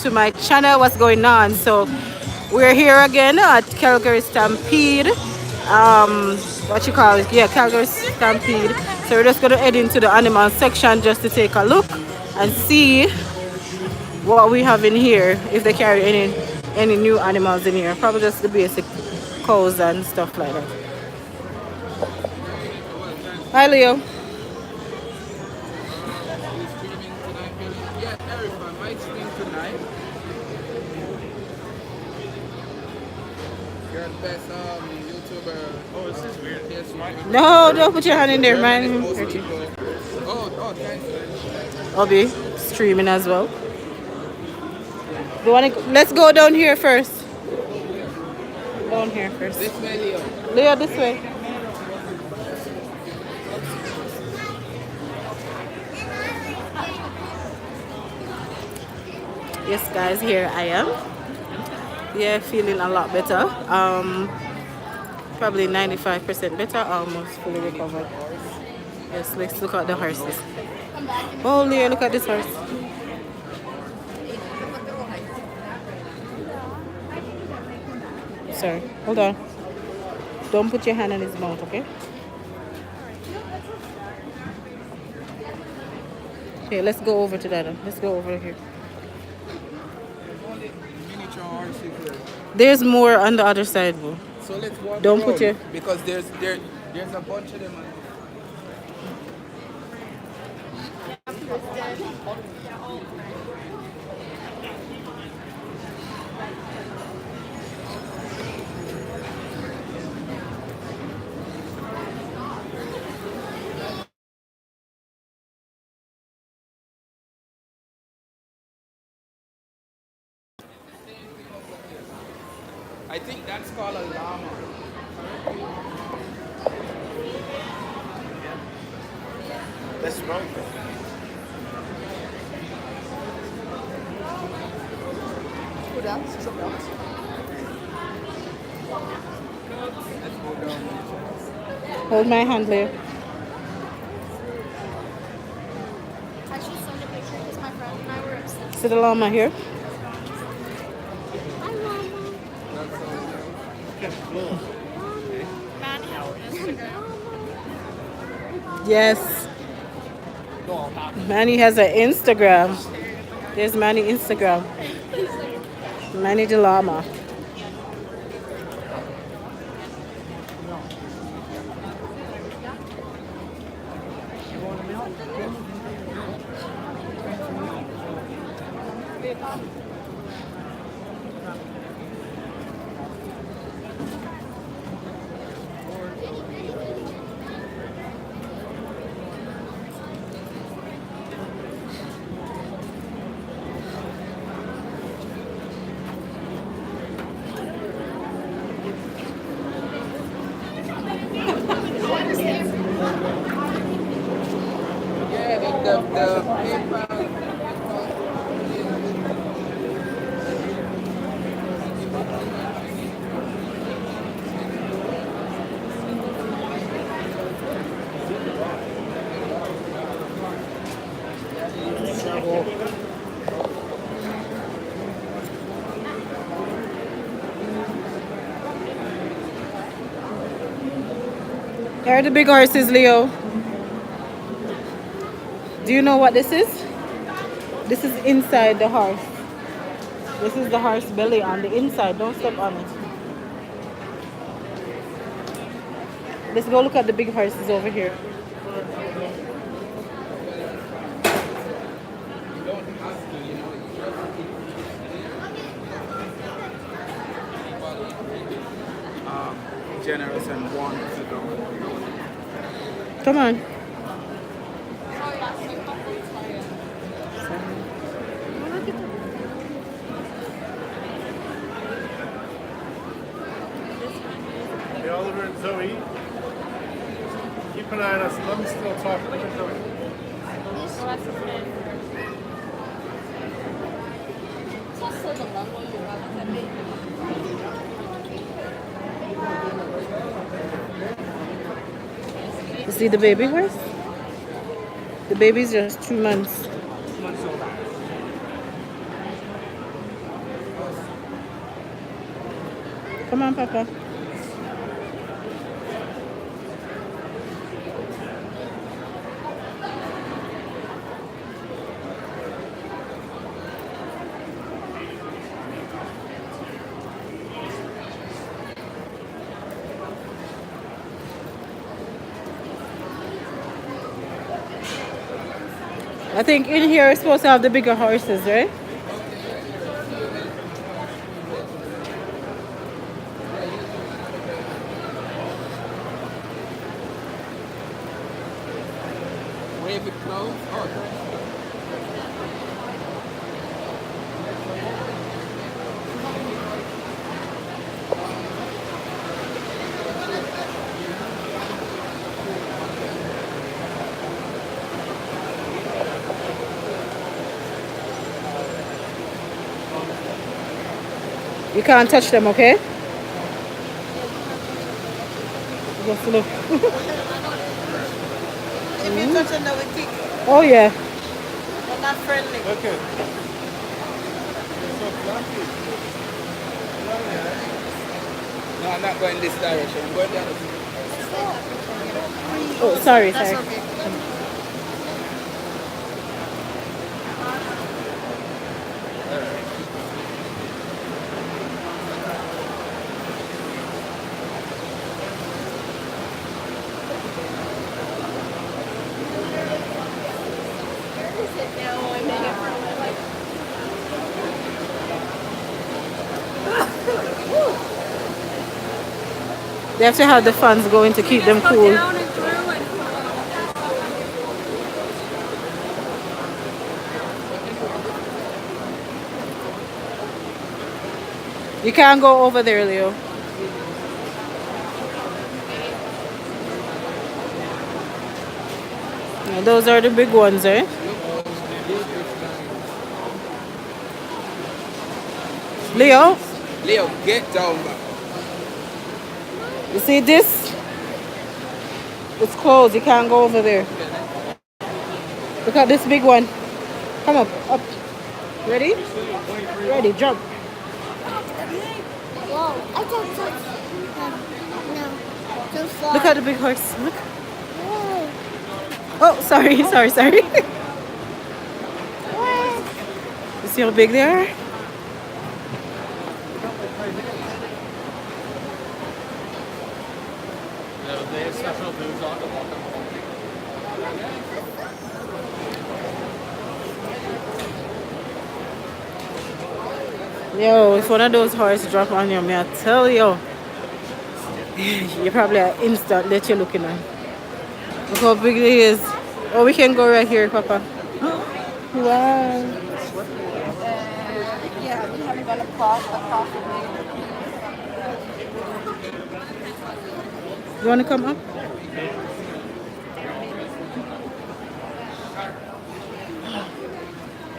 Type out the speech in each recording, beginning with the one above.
to my channel. What's going on? So we're here again at Calgary Stampede. What you call it? Yeah, Calgary Stampede. So we're just gonna head into the animal section just to take a look and see what we have in here, if they carry any new animals in here. Probably just the basic cows and stuff like that. Hi Leo. You're the best YouTuber. Oh, this is weird. No, don't put your hand in there, man. Oh, thanks. I'll be streaming as well. Let's go down here first. Down here first. This way, Leo. Leo, this way. Yes, guys, here I am. Yeah, feeling a lot better. Probably 95% better, almost fully recovered. Yes, let's look at the horses. Oh, Leo, look at this horse. Sorry, hold on. Don't put your hand on his mouth, okay? Okay, let's go over to that one. Let's go over here. There's more on the other side, bro. So let's walk Don't around, put your... because there's a bunch of them. I think that's called a llama. Let's run. Go down, see something else. Hold my hand, Leo. Actually, send a picture because my friend and I were upset. See the llama here? Hi, Mama. Man has Instagram. Yes. Manny has an Instagram. There's Manny Instagram. Manny the llama. Here are the big horses, Leo. Do you know what this is? This is inside the horse. This is the horse belly on the inside. Don't step on it. Let's go look at the big horses over here. Generous and want to go. Come on. Hey, Oliver and Zoe, keep an eye on us. Let me still talk. Look at Zoe. You see the baby horse? The baby's just 2 months. Come on, Papa. I think in here we're supposed to have the bigger horses, right? Wave it close. Oh, You can't touch them, okay? Just look. If you touch them, they will kick. Oh yeah. They're not friendly. Okay. no, I'm not going this direction. I'm going the other. Oh, sorry, That's sorry. okay. They have to have the fans going to keep them cool. You can't go over there, Leo. Yeah, those are the big ones, eh? Leo, Leo, get down back. you see this? It's closed. You can't go over there. Look at this big one. Come up, up. Ready? Ready, jump. Whoa, I don't touch them. No, too far. Look at the big horse. Look. Whoa. Oh, sorry, sorry. What? You see how big they are? They have special boots on. Yo, if one of those horses drop on you, may I tell you, you probably are instant that you're looking at. Look how big it is. Oh, we can go right here, Papa. Wow. Yeah, we haven't gone across the You want to come up?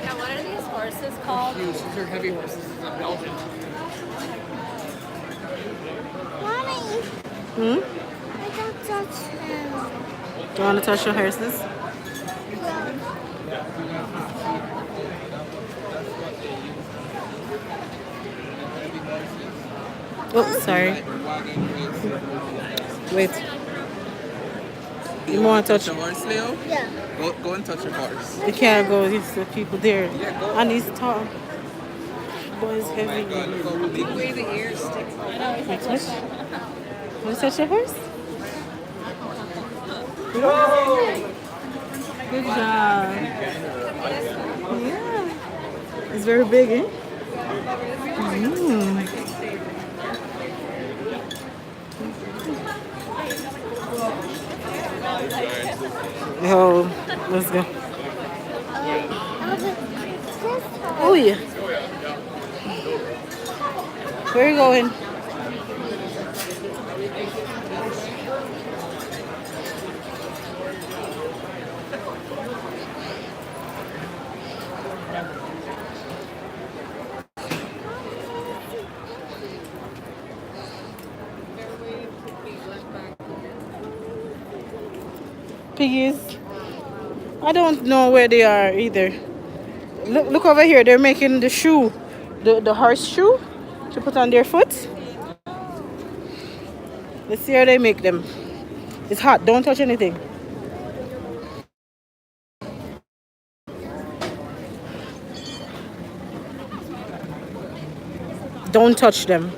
Now, what are these horses called? These are heavy horses. This is a Belgian. Mommy, Hmm? I don't touch them. You want to touch your horses? Oh, sorry. Wait. You want to touch? the horse, Leo? Yeah. Go and touch your horse. You can't go. There's the people there. Yeah, go. And he's tall. Boy's Oh my heavy. God, look how big. way the ears stick. You touch? Want to touch your horse? Good job. Yeah. It's very big, eh? Mm. Yo, let's go. Oh yeah. Where are you going? Piggies. I don't know where they are either. Look over here. They're making the shoe, the horse shoe to put on their foot. Let's see how they make them. It's hot. Don't touch anything. Don't touch them.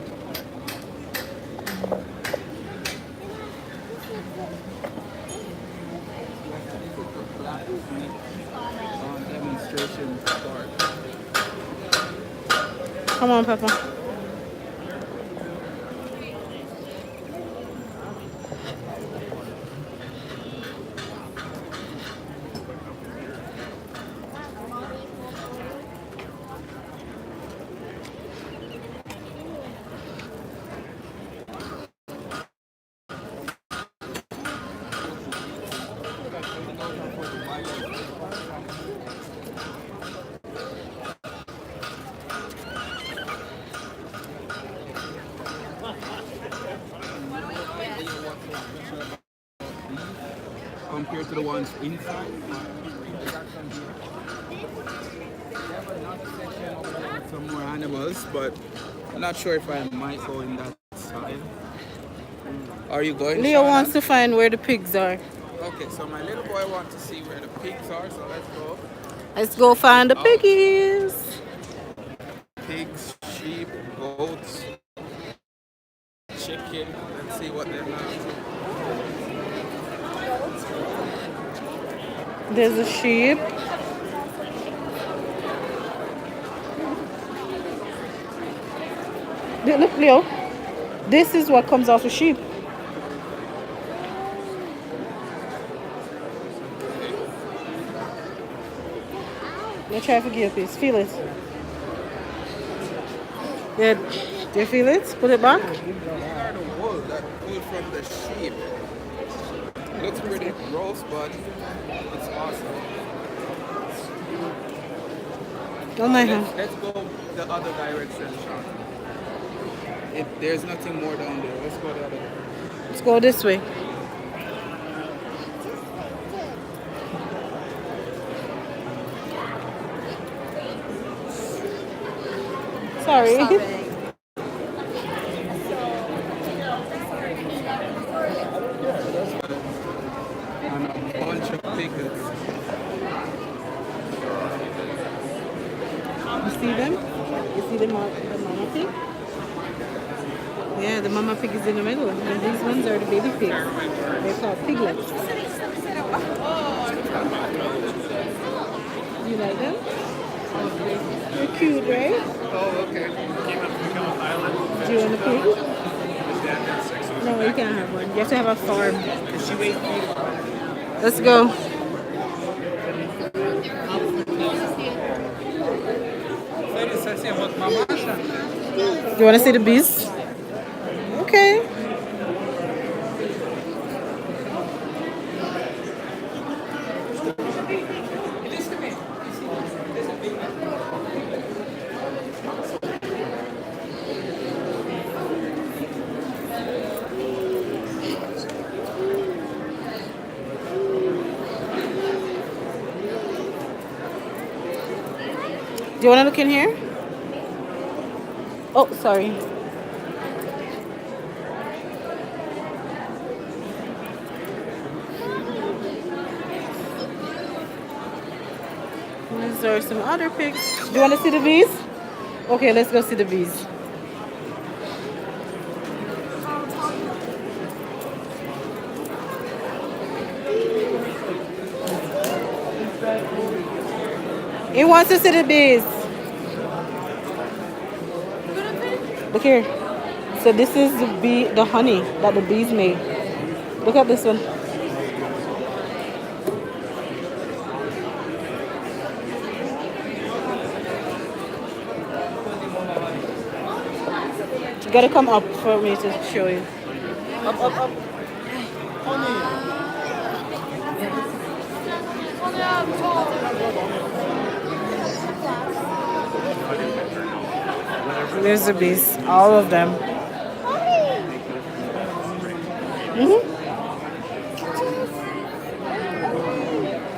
Demonstration start. Come on, Papa. Compared to the ones inside, some more animals, but I'm not sure if I might go in that side. Are you going? Leo Shana? wants to find where the pigs are. Okay, so my little boy wants to see where the pigs are, so let's go. Let's go find the piggies. Pigs, sheep, goats, chicken. Let's see what they're like. There's a sheep. Look, Leo. This is what comes off a sheep. Let's try to give a piece. Feel it. Yeah, do you feel it? Put it back. These are the wool that pulled from the sheep. Looks pretty gross, but it's awesome. Oh my God. Let's go the other direction, Sean. There's nothing more down there. Let's go the other way. Let's go this way. Sorry. And a bunch of piglets. You see them? You see the mama pig? Yeah, the mama pig is in the middle. And these ones are the baby pigs. They're called piglets. You like them? They're cute, right? Oh, okay. Do you want a pig? No, you can't have one. You have to have a farm. Let's go. Do you want to see the bees? Okay. Do you want to look in here? Oh, sorry. These are some other pigs. Do you want to see the bees? Okay, let's go see the bees. He wants to see the bees. Look here. So this is the honey that the bees made. Look at this one. You gotta come up for me to show you. Up, up, up. There's the bees, all of them.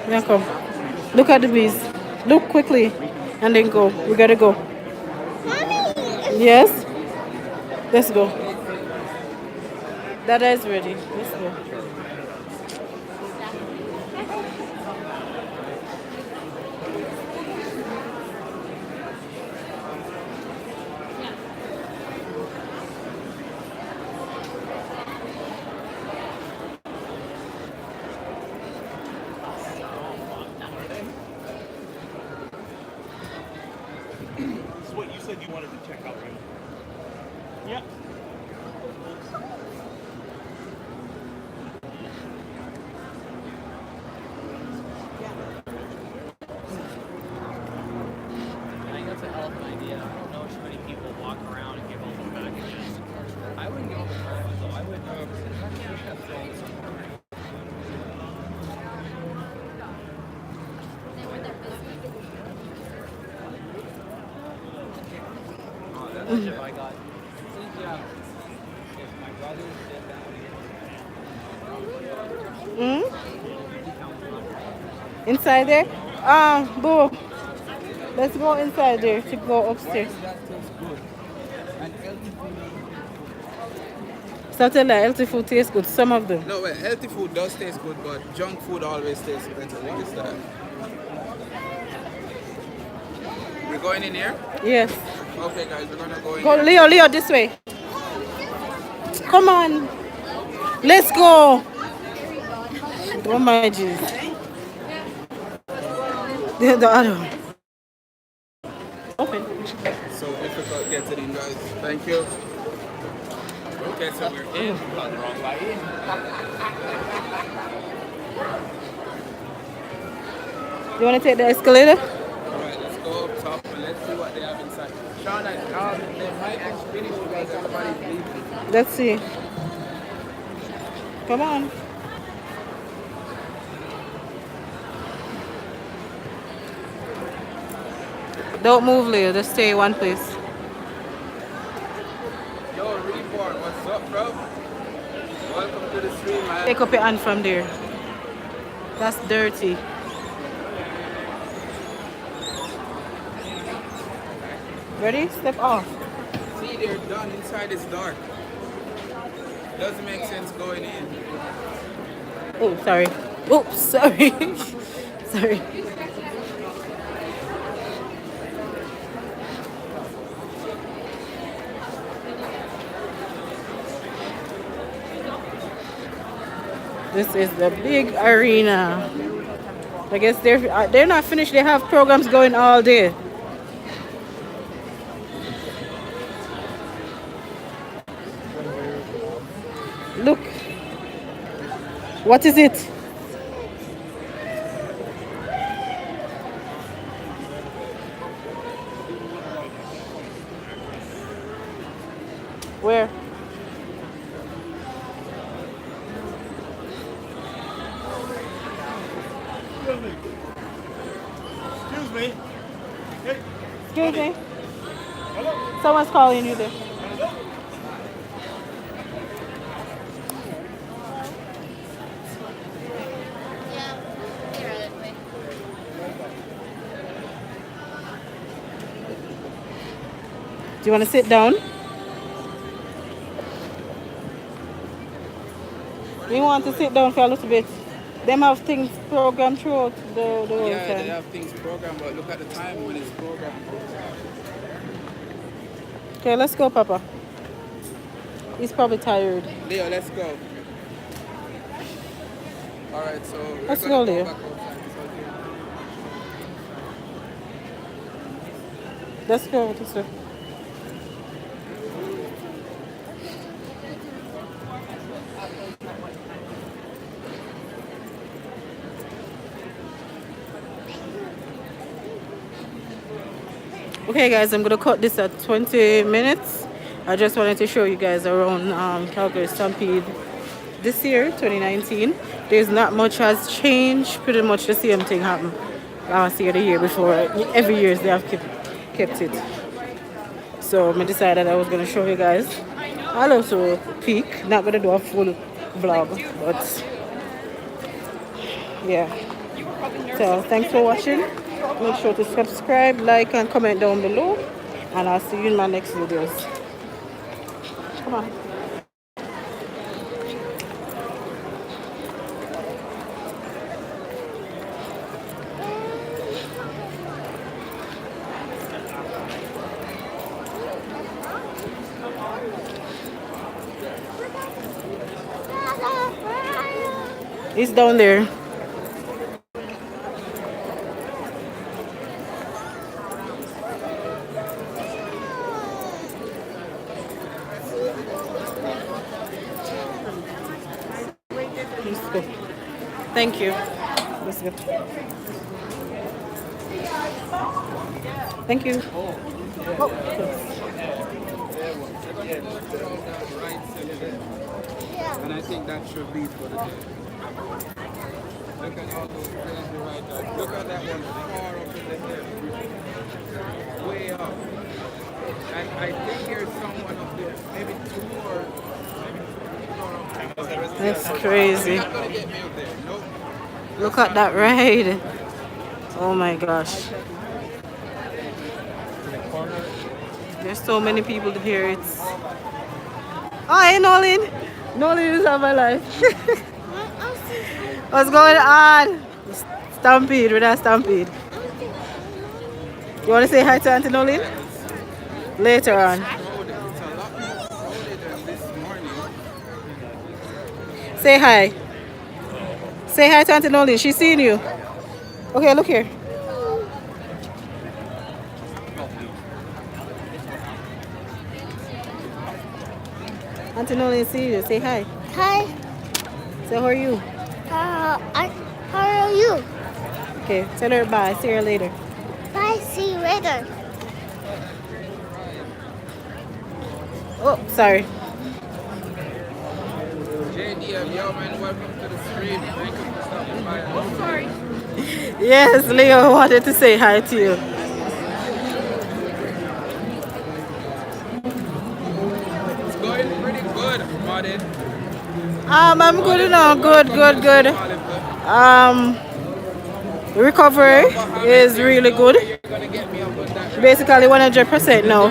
Yeah, come. Look at the bees. Look quickly, and then go. We gotta go. Yes. Let's go. That is ready. Let's go. This is what you said you wanted to check out, right? Yeah. I think that's a hell of an idea. I don't know too many people walk around and give all those packages. I wouldn't go for it, though. I would have thrown somewhere. Oh, that's if I got. Yeah. If my brothers did that. Inside there? Boo. Let's go inside there to go upstairs. Something like healthy food tastes good. Some of them. No, wait, healthy food does taste good, but junk food always tastes better. What is that? We're going in here? Yes. Okay, guys, we're gonna go in Go, here. Leo, this way. Come on. Let's go. Oh my jeez. The other one. Open. So difficult getting in, guys. Thank you. Okay, so we're in. Not the wrong way in. You want to take the escalator? Alright, let's go up top and let's see what they have inside. Shana, they might be finished because everybody's leaving. Let's see. Come on. Don't move, Leo. Just stay in one place. Yo, Report, what's up, bro? Welcome to the stream, man. Take up your hand from there. That's dirty. Ready? Step off. See, they're done. Inside is dark. Doesn't make sense going in. Oh, sorry. Oops, sorry. Sorry. This is the big arena. I guess they're not finished. They have programs going all day. Look. What is it? Where? Excuse me. Hey, Excuse me. Someone's calling you there. Yeah, you're right away. Do you want to sit down? We want to sit down for a little bit. Them have things programmed throughout the whole Yeah, time. they have things programmed, but look at the time when it's programmed. Okay, let's go, Papa. He's probably tired. Leo, let's go. Alright, so we're Let's gonna go, go Leo. back outside. It's okay. Let's go this way. Okay guys, I'm gonna cut this at 20 minutes. I just wanted to show you guys around Calgary Stampede this year, 2019. There's not much has changed. Pretty much the same thing happened last year, the year before. Every year they have kept it. So I decided I was gonna show you guys. I'll also peek. Not gonna do a full vlog, but yeah. So thanks for watching. Make sure to subscribe, like, and comment down below. And I'll see you in my next videos. Come on. It's down there. Let's go. Thank you. Let's go. Thank you. Oh. And I think that should be for the day. Look at all those crazy right there. Look at that one far up in the hill. Way up. And I think there's someone up there. Maybe two more. That's crazy. You're not gonna get me up there. Nope. Look at that ride. Oh my gosh. There's so many people here. It's. Oh, hey, Nolan. Nolan is on my life. What's going on? Stampede, with that stampede. You want to say hi to Auntie Nolan? Later on. It's a lot more crowded than this morning. Say hi. Say hi to Auntie Nolan. She's seeing you. Okay, look here. Auntie Nolan is seeing you. Say hi. Hi. Say how are you? How are you? Okay, tell her bye. See her later. Bye. See you later. Oh, sorry. JDM, yo man, welcome to the stream. Thank you for stopping by. Oh, sorry. Yes, Leo wanted to say hi to you. It's going pretty good, Martin. I'm good now. Good. Recovery is really good. You're gonna get me up on that. Basically 100% now.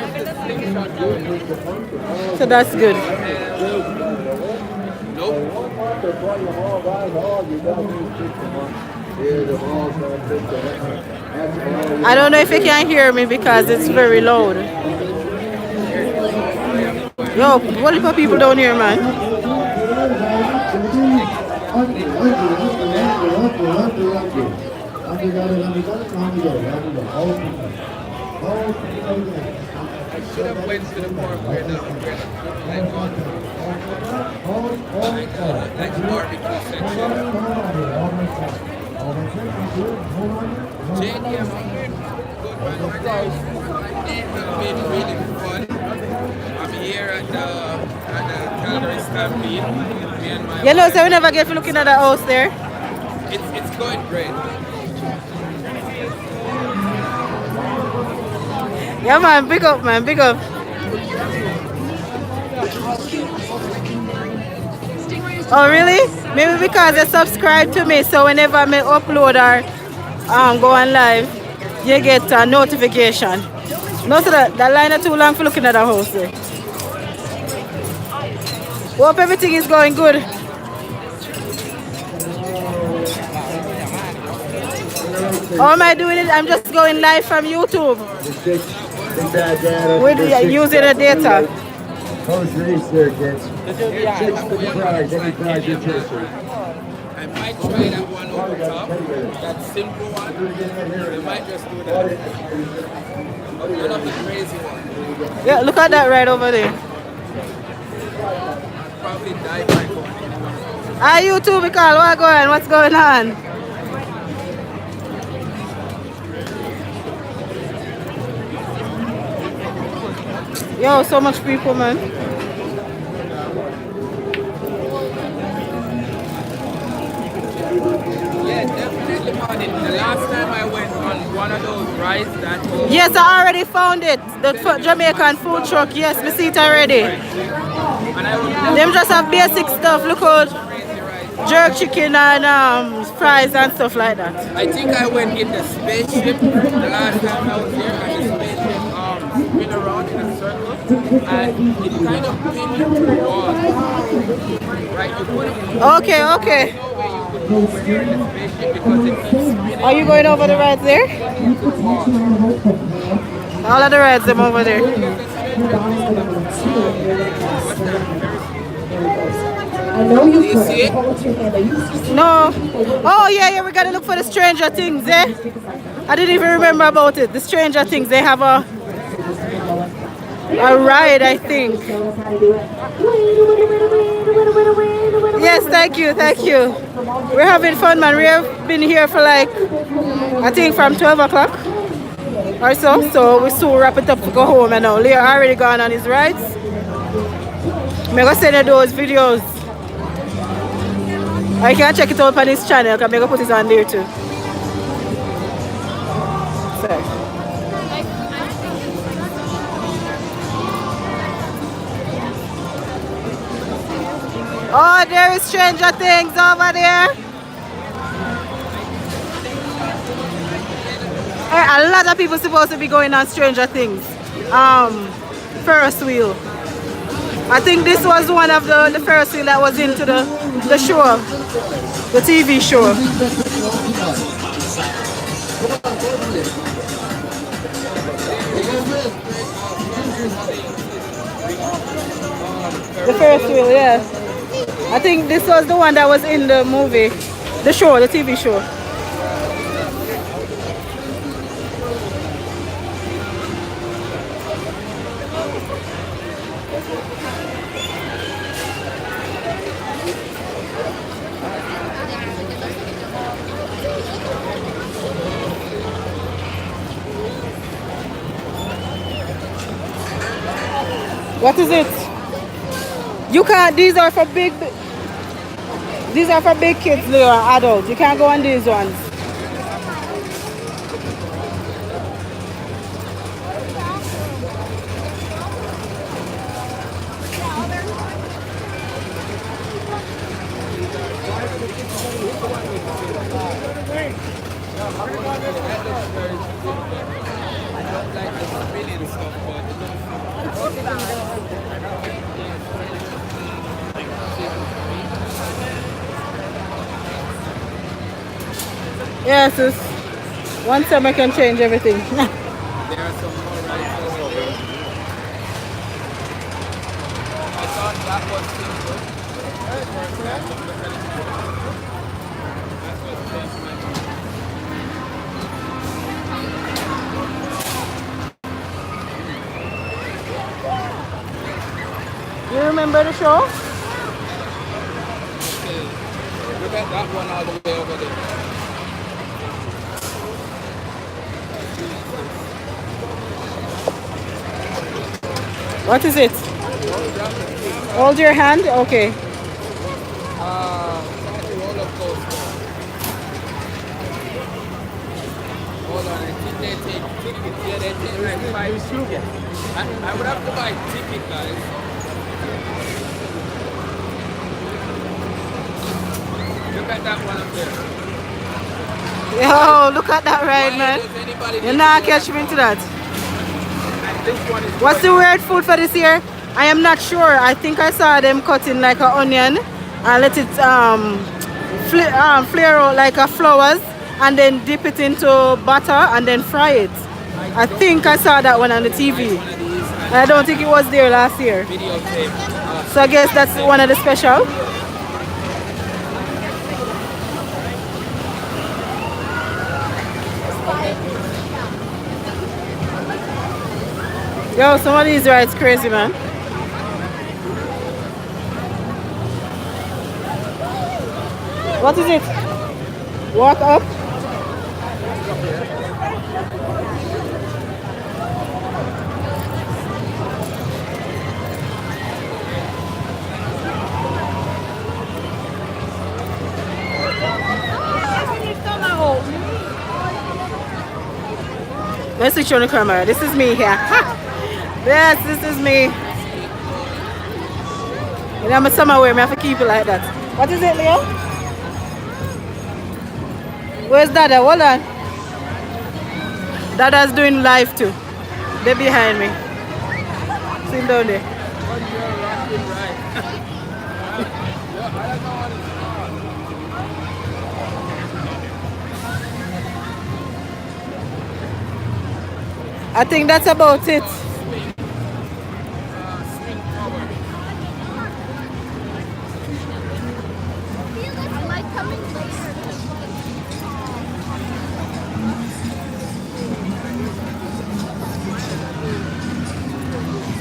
So that's good. I don't know if you can hear me because it's very loud. Yo, what if people down here, man? I should have went to the park where the like barbecue section. JD, I'm here. Good man, it's been really fun. I'm here at the Calgary stampede. Me and my You know, wife. so we never get to looking at the house there. It's going great. Yeah, man, big up, man, big up. Oh, really? Maybe because you subscribe to me, so whenever I upload or go on live, you get a notification. No, so that line is too long for looking at the house there. Hope everything is going good. How am I doing it? I'm just going live from YouTube. With using the data. Post race there, kids. 6 for the prize. Any prize you're chasing. I might try that one over top, that simple one. I might just do that. None of the crazy one. Yeah, look at that right over there. Probably die by going. Hi YouTube, Mikal, what's going on? Yo, so much people, man. Yeah, definitely Martin. The last time I went on one of those rides that was Yes, I already found it. The Jamaican food truck. Yes, we see it already. and I would Them just have basic stuff. Look out, jerk chicken and fries and stuff like that. I think I went in the spaceship the last time I was here, and the spaceship spin around in a circle, and it kind of pinned you to the wall. Right? You couldn't Okay. know where you could go when you're in the spaceship because it keeps spinning. Are you going over the rides there? All of the rides them over there. Do you see it? No. Oh yeah, yeah. We gotta look for the Stranger Things, eh? I didn't even remember about it. The Stranger Things. They have a ride, I think. Yes, thank you, thank you. We're having fun, man. We have been here for like, I think from 12 o'clock or so. So we soon wrap it up to go home and now. Leo already gone on his rides. I'm gonna send you those videos. Or you can check it out on his channel. I'm gonna put it on there too. So. Oh, there is Stranger Things over there. A lot of people supposed to be going on Stranger Things. Ferris wheel. I think this was one of the Ferris wheel that was into the show, the TV show. The Ferris wheel, yeah. I think this was the one that was in the movie, the show, the TV show. What is it? You can't, these are for big kids, they are adults. You can't go on these ones. Yes, it's one time I can change everything. There are some more rides over there. I thought that was simple. You remember the show? Okay. Look at that one all the way over there. What is it? Hold your hand? Okay. Roller coaster. Hold on, I think they take tickets. Yeah, they take like 5 tickets. I would have to buy a ticket, guys. Look at that one up there. Yo, look at that ride, man. You're not catch me into that. What's the weird food for this year? I am not sure. I think I saw them cutting like an onion and let it flare out like a flowers and then dip it into butter and then fry it. I think I saw that one on the TV. And I don't think it was there last year. So I guess that's one of the special. Yo, some of these rides crazy, man. What is it? Walk up? Let's switch on the camera. This is me here. Yes, this is me. And I'm a summer wear, I have to keep it like that. What is it, Leo? Where's Dada? Hold on. Dada's doing live too. They're behind me. See him down there. I think that's about it.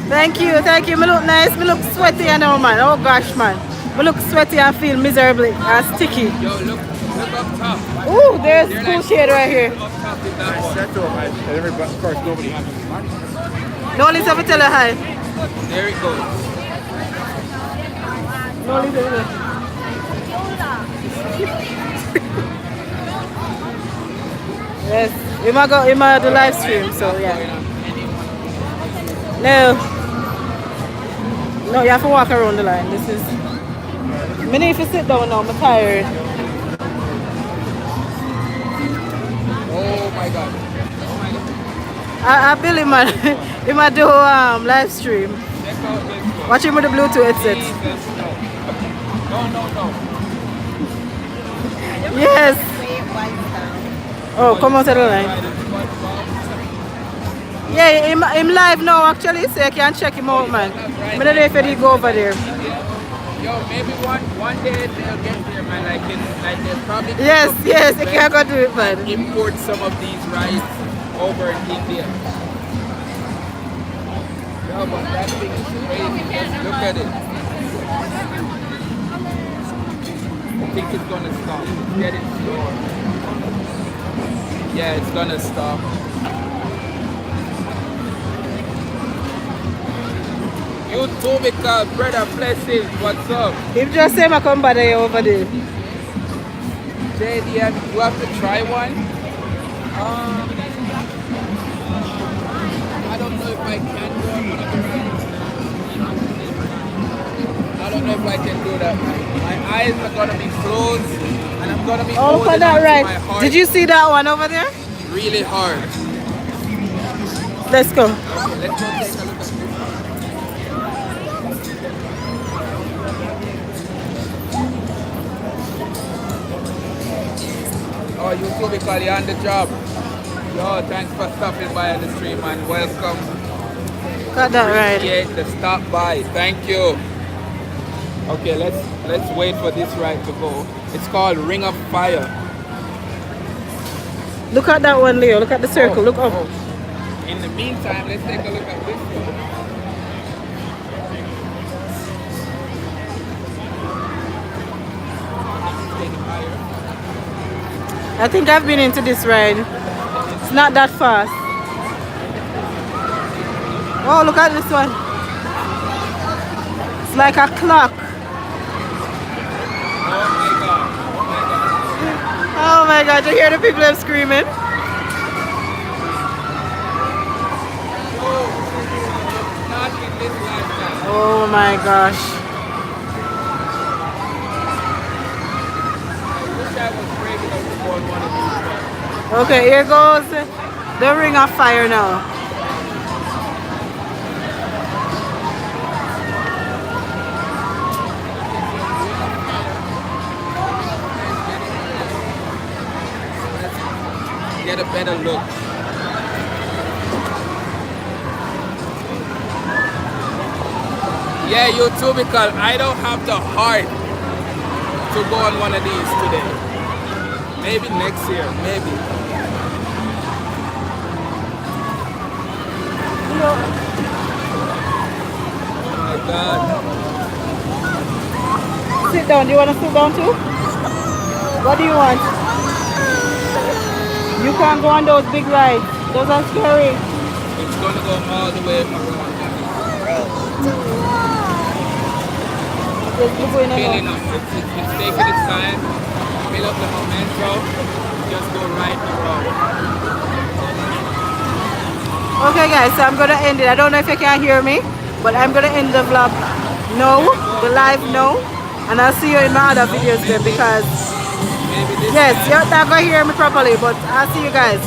Thank you, thank you. Me look nice, me look sweaty, I know, man. Oh gosh, man. Me look sweaty and feel miserably and sticky. Yo, look up top. Ooh, there's They're cool like shade right here. up top in that one. Set to them, and everybody, of course, nobody has any money. No, Lisa, tell her hi. There it goes. No, Lisa. Yes, we might go, we might do live stream, so yeah. No, no, you have to walk around the line. This is. Me need to sit down now. I'm tired. Oh my god. I Billy man, he might do live stream. Check out this one. Watch him with the Bluetooth headset. Jesus, no. Yes. Oh, come out of the line. Yeah, him live now actually, so you can check him out, man. I don't know if he go over there. Yo, maybe one day they'll get there, man. Like they'll probably Yes, yes, you can go do it, man. import some of these rides over in India. Yo, but that thing is crazy. Look at it. I think it's gonna stop. It's getting slower. Yeah, it's gonna stop. You too, because brother blessings. What's up? If just say I come by there over there. JD, you have to try one. I don't know if I can do it. I don't know if I can do that. My eyes are gonna be closed, and I'm gonna be Oh, holding for that on to right. my heart Did you see that one over there? really hard. Let's go. Okay, let's go take a look at this one. Oh, you too, because you're on the job. Yo, thanks for stopping by on the stream, and welcome. Got that right. Appreciate the stop by. Thank you. Okay, let's wait for this ride to go. It's called Ring of Fire. Look at that one, Leo. Look at the circle. Look up. Oh. In the meantime, let's take a look at this one. Take it higher. I think I've been into this ride. It's not that fast. Oh, look at this one. It's like a clock. Oh my God, you hear the people them screaming? Not in this lifetime. Oh my gosh. I wish I was brave enough to go on one of these. Okay, here goes the Ring of Fire now. Get a better look. Yeah, you too, because I don't have the heart to go on one of these today. Maybe next year, maybe. Oh my God. Sit down. Do you want to sit down too? What do you want? You can't go on those big rides. Those are scary. It's gonna go all the way around. Just keep going Filling along. up. It's taking its time. Fill up the momentum. Just go right around. Okay guys, so I'm gonna end it. I don't know if you can hear me, but I'm gonna end the vlog now, the live now, and I'll see you in my other videos then, because Maybe this yes, time. you're not gonna hear me properly, but I'll see you guys.